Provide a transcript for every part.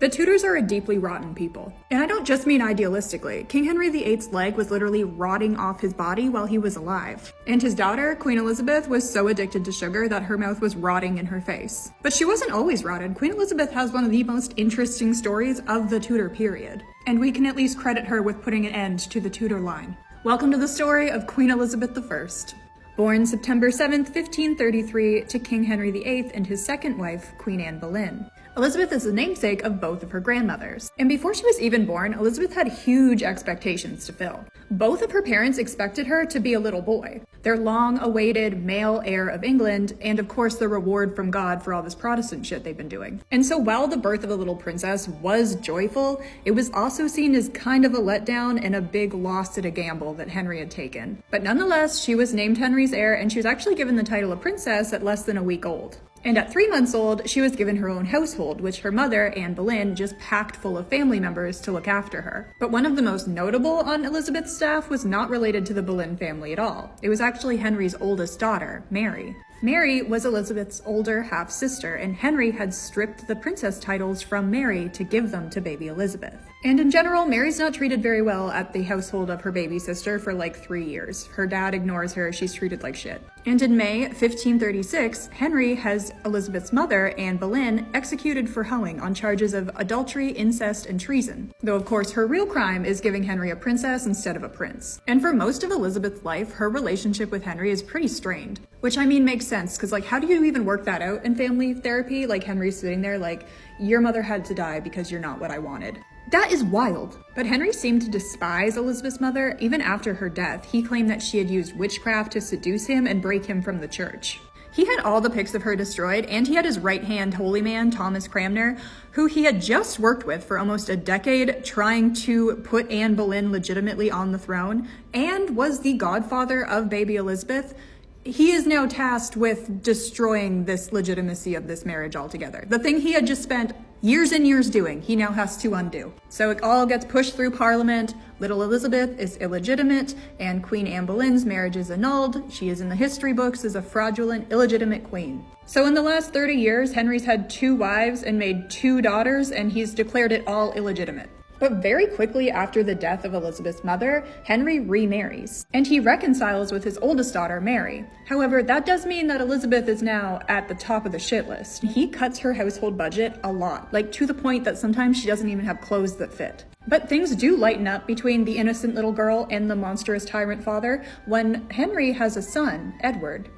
The Tudors are a deeply rotten people. And I don't just mean idealistically. King Henry VIII's leg was literally rotting off his body while he was alive. And his daughter, Queen Elizabeth, was so addicted to sugar that her mouth was rotting in her face. But she wasn't always rotted. Queen Elizabeth has one of the most interesting stories of the Tudor period. And we can at least credit her with putting an end to the Tudor line. Welcome to the story of Queen Elizabeth I. Born September 7th, 1533 to King Henry VIII and his second wife, Queen Anne Boleyn. Elizabeth is the namesake of both of her grandmothers. And before she was even born, Elizabeth had huge expectations to fill. Both of her parents expected her to be a little boy, their long-awaited male heir of England, and of course the reward from God for all this Protestant shit they've been doing. And so while the birth of a little princess was joyful, it was also seen as kind of a letdown and a big loss at a gamble that Henry had taken. But nonetheless, she was named Henry's heir, and she was actually given the title of princess at less than a week old. And at 3 months old, she was given her own household, which her mother, Anne Boleyn, just packed full of family members to look after her. But one of the most notable on Elizabeth's staff was not related to the Boleyn family at all. It was actually Henry's oldest daughter, Mary. Mary was Elizabeth's older half-sister, and Henry had stripped the princess titles from Mary to give them to baby Elizabeth. And in general, Mary's not treated very well at the household of her baby sister for like 3 years. Her dad ignores her, she's treated like shit. And in May 1536, Henry has Elizabeth's mother, Anne Boleyn, executed for hoeing on charges of adultery, incest, and treason. Though of course her real crime is giving Henry a princess instead of a prince. And for most of Elizabeth's life, her relationship with Henry is pretty strained. Which I mean makes sense, because like how do you even work that out in family therapy? Like Henry's sitting there like, your mother had to die because you're not what I wanted. That is wild. But Henry seemed to despise Elizabeth's mother. Even after her death, he claimed that she had used witchcraft to seduce him and break him from the church. He had all the pics of her destroyed, and he had his right-hand holy man, Thomas Cranmer, who he had just worked with for almost a decade trying to put Anne Boleyn legitimately on the throne, and was the godfather of baby Elizabeth. He is now tasked with destroying this legitimacy of this marriage altogether. The thing he had just spent years and years doing, he now has to undo. So it all gets pushed through Parliament. Little Elizabeth is illegitimate, and Queen Anne Boleyn's marriage is annulled. She is in the history books as a fraudulent, illegitimate queen. So in the last 30 years, Henry's had 2 wives and made 2 daughters, and he's declared it all illegitimate. But very quickly after the death of Elizabeth's mother, Henry remarries, and he reconciles with his oldest daughter, Mary. However, that does mean that Elizabeth is now at the top of the shit list. He cuts her household budget a lot, like to the point that sometimes she doesn't even have clothes that fit. But things do lighten up between the innocent little girl and the monstrous tyrant father when Henry has a son, Edward.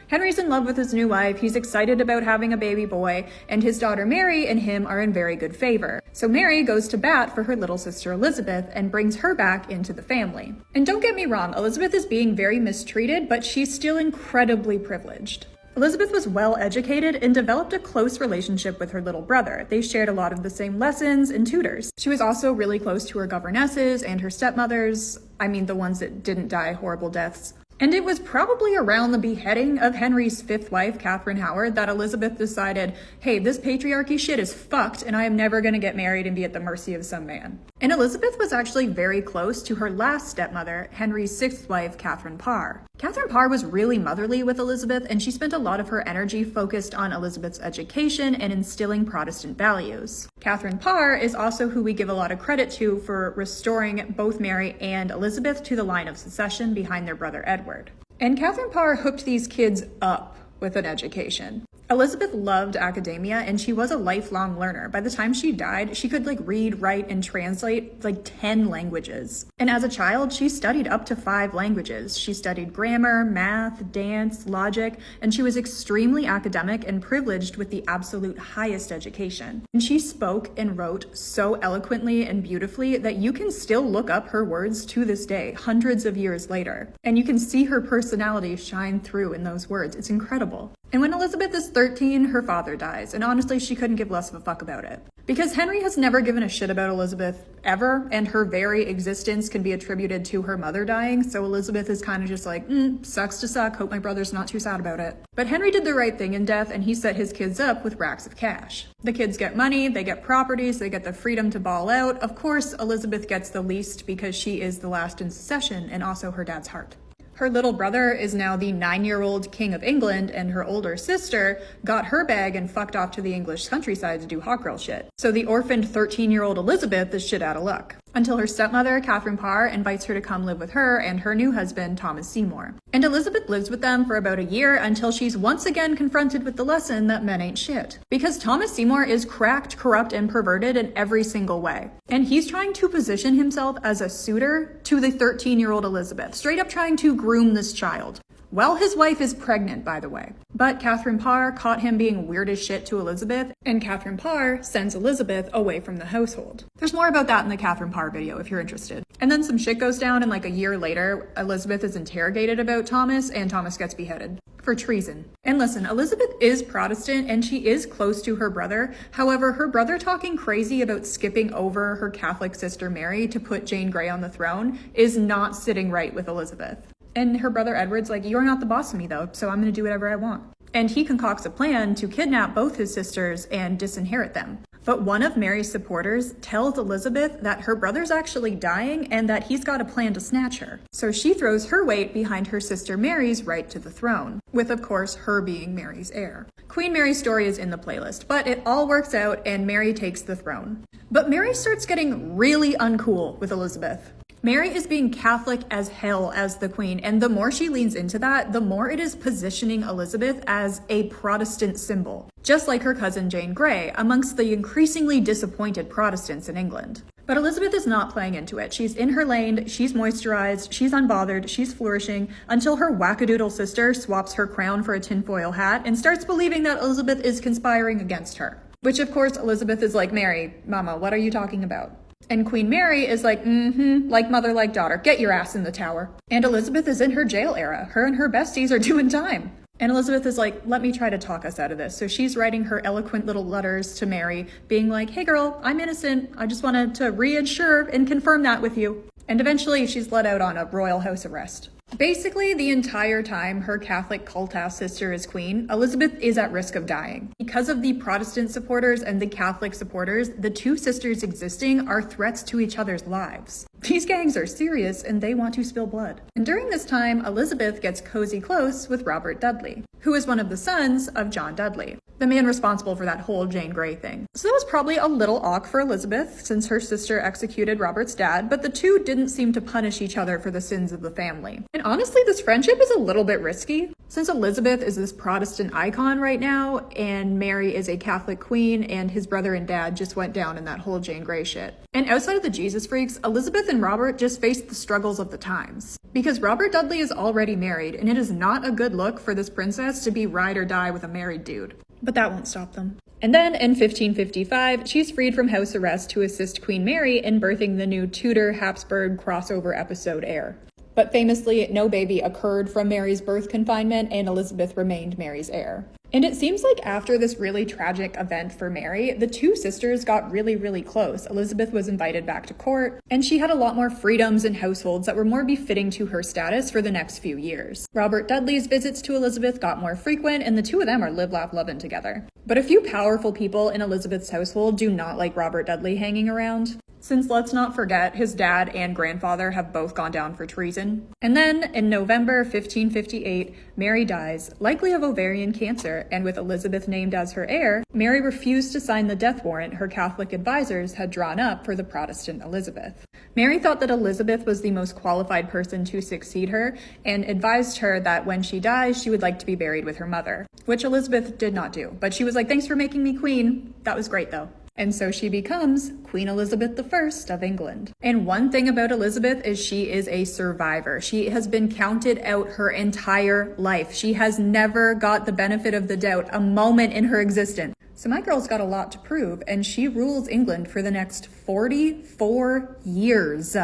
Henry's in love with his new wife, he's excited about having a baby boy, and his daughter Mary and him are in very good favor. So Mary goes to bat for her little sister Elizabeth and brings her back into the family. And don't get me wrong, Elizabeth is being very mistreated, but she's still incredibly privileged. Elizabeth was well educated and developed a close relationship with her little brother. They shared a lot of the same lessons and tutors. She was also really close to her governesses and her stepmothers. I mean, the ones that didn't die horrible deaths. And it was probably around the beheading of Henry's 5th wife, Catherine Howard, that Elizabeth decided, hey, this patriarchy shit is fucked and I am never gonna get married and be at the mercy of some man. And Elizabeth was actually very close to her last stepmother, Henry's 6th wife, Catherine Parr. Catherine Parr was really motherly with Elizabeth, and she spent a lot of her energy focused on Elizabeth's education and instilling Protestant values. Catherine Parr is also who we give a lot of credit to for restoring both Mary and Elizabeth to the line of succession behind their brother Edward. And Catherine Parr hooked these kids up with an education. Elizabeth loved academia, and she was a lifelong learner. By the time she died, she could read, write, and translate 10 languages. And as a child, she studied up to 5 languages. She studied grammar, math, dance, logic, and she was extremely academic and privileged with the absolute highest education. And she spoke and wrote so eloquently and beautifully that you can still look up her words to this day, hundreds of years later. And you can see her personality shine through in those words. It's incredible. And when Elizabeth is 13, her father dies, and honestly, she couldn't give less of a fuck about it. Because Henry has never given a shit about Elizabeth ever, and her very existence can be attributed to her mother dying, so Elizabeth is kind of just like, sucks to suck, hope my brother's not too sad about it. But Henry did the right thing in death, and he set his kids up with racks of cash. The kids get money, they get properties, they get the freedom to ball out. Of course, Elizabeth gets the least because she is the last in succession, and also her dad's heart. Her little brother is now the 9-year-old King of England, and her older sister got her bag and fucked off to the English countryside to do hot girl shit. So the orphaned 13-year-old Elizabeth is shit out of luck. Until her stepmother, Catherine Parr, invites her to come live with her and her new husband, Thomas Seymour. And Elizabeth lives with them for about a year until she's once again confronted with the lesson that men ain't shit. Because Thomas Seymour is cracked, corrupt, and perverted in every single way. And he's trying to position himself as a suitor to the 13-year-old Elizabeth, straight up trying to groom this child. Well, his wife is pregnant, by the way. But Catherine Parr caught him being weird as shit to Elizabeth, and Catherine Parr sends Elizabeth away from the household. There's more about that in the Catherine Parr video if you're interested. And then some shit goes down, and like a year later, Elizabeth is interrogated about Thomas, and Thomas gets beheaded for treason. And listen, Elizabeth is Protestant, and she is close to her brother. However, her brother talking crazy about skipping over her Catholic sister Mary to put Jane Grey on the throne is not sitting right with Elizabeth. And her brother Edward's like, you're not the boss of me though, so I'm gonna do whatever I want. And he concocts a plan to kidnap both his sisters and disinherit them. But one of Mary's supporters tells Elizabeth that her brother's actually dying and that he's got a plan to snatch her. So she throws her weight behind her sister Mary's right to the throne, with of course her being Mary's heir. Queen Mary's story is in the playlist, but it all works out and Mary takes the throne. But Mary starts getting really uncool with Elizabeth. Mary is being Catholic as hell as the queen, and the more she leans into that, the more it is positioning Elizabeth as a Protestant symbol, just like her cousin Jane Grey, amongst the increasingly disappointed Protestants in England. But Elizabeth is not playing into it. She's in her lane, she's moisturized, she's unbothered, she's flourishing, until her wackadoodle sister swaps her crown for a tinfoil hat and starts believing that Elizabeth is conspiring against her. Which of course Elizabeth is like, Mary, mama, what are you talking about? And Queen Mary is like, like mother, like daughter, get your ass in the tower. And Elizabeth is in her jail era. Her and her besties are doing time. And Elizabeth is like, let me try to talk us out of this. So she's writing her eloquent little letters to Mary, being like, hey girl, I'm innocent. I just wanted to reassure and confirm that with you. And eventually she's let out on a royal house arrest. Basically, the entire time her Catholic cult-ass sister is queen, Elizabeth is at risk of dying. Because of the Protestant supporters and the Catholic supporters, the two sisters existing are threats to each other's lives. These gangs are serious and they want to spill blood. And during this time, Elizabeth gets cozy close with Robert Dudley, who is one of the sons of John Dudley, the man responsible for that whole Jane Grey thing. So that was probably a little awk for Elizabeth, since her sister executed Robert's dad, but the two didn't seem to punish each other for the sins of the family. And honestly, this friendship is a little bit risky, since Elizabeth is this Protestant icon right now, and Mary is a Catholic queen, and his brother and dad just went down in that whole Jane Grey shit. And outside of the Jesus freaks, Elizabeth and Robert just faced the struggles of the times. Because Robert Dudley is already married, and it is not a good look for this princess to be ride or die with a married dude. But that won't stop them. And then in 1555, she's freed from house arrest to assist Queen Mary in birthing the new Tudor-Habsburg crossover episode heir. But famously, no baby occurred from Mary's birth confinement, and Elizabeth remained Mary's heir. And it seems like after this really tragic event for Mary, the two sisters got really close. Elizabeth was invited back to court, and she had a lot more freedoms in households that were more befitting to her status for the next few years. Robert Dudley's visits to Elizabeth got more frequent, and the two of them are live, laugh, lovin' together. But a few powerful people in Elizabeth's household do not like Robert Dudley hanging around, since let's not forget his dad and grandfather have both gone down for treason. And then in November 1558, Mary dies, likely of ovarian cancer, and with Elizabeth named as her heir, Mary refused to sign the death warrant her Catholic advisors had drawn up for the Protestant Elizabeth. Mary thought that Elizabeth was the most qualified person to succeed her, and advised her that when she dies, she would like to be buried with her mother, which Elizabeth did not do. But she was like, thanks for making me queen. That was great though. And so she becomes Queen Elizabeth I of England. And one thing about Elizabeth is she is a survivor. She has been counted out her entire life. She has never got the benefit of the doubt a moment in her existence. So my girl's got a lot to prove, and she rules England for the next 44 years.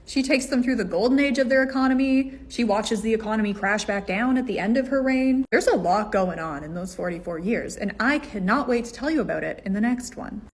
She takes them through the golden age of their economy. She watches the economy crash back down at the end of her reign. There's a lot going on in those 44 years, and I cannot wait to tell you about it in the next one.